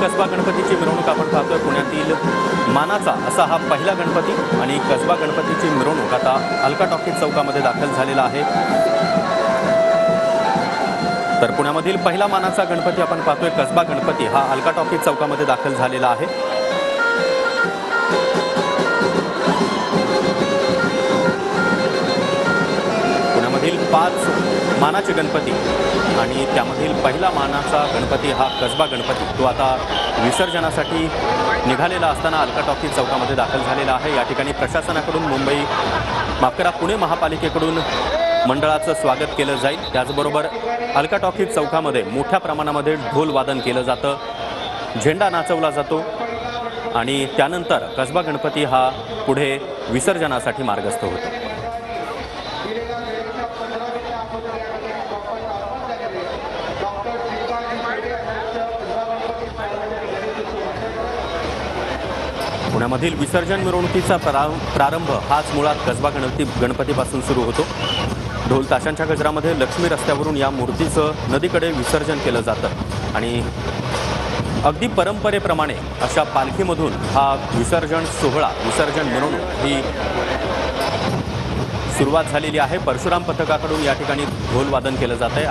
कसबा गणपतीची मिरवणूक आपण पाहतोय। पुण्यातील मानाचा असा हा पहिला गणपती आणि कसबा गणपतीची मिरवणूक आता अलका टॉकीज चौकामध्ये दाखल झालेला आहे। तर पुण्यामधील पहिला मानाचा गणपती आपण पाहतोय, कसबा गणपती हा अलका टॉकीज चौकामध्ये दाखल झालेला आहे। पुण्यामधील 5 मानाचे गणपती आणि त्यामधील पहिला मानाचा गणपती हा कसबा गणपती तो आता विसर्जनासाठी निघालेला असताना अलका टॉकीज चौकामध्ये दाखल झालेला आहे। या ठिकाणी प्रशासनाकडून पुणे महापालिकेकडून मंडळाचं स्वागत केलं जाईल। त्याचबरोबर अलका टॉकीज चौकामध्ये मोठ्या प्रमाणामध्ये ढोल वादन केलं जातं, झेंडा नाचवला जातो आणि त्यानंतर कसबा गणपती हा पुढे विसर्जनासाठी मार्गस्थ होतो। पुण्यामधील विसर्जन मिरवणुकीचा प्रारंभ हाच मुळात कसबा गणपतीपासून सुरू होतो। ढोल ताशांच्या गजरामध्ये लक्ष्मी रस्त्यावरून या मूर्तीचं नदीकडे विसर्जन केलं जातं आणि अगदी परंपरेप्रमाणे अशा पालखीमधून हा विसर्जन मिरवणूक ही सुरुवात झालेली आहे। परशुराम पथकाकडून या ठिकाणी ढोल वादन केलं जात आहे।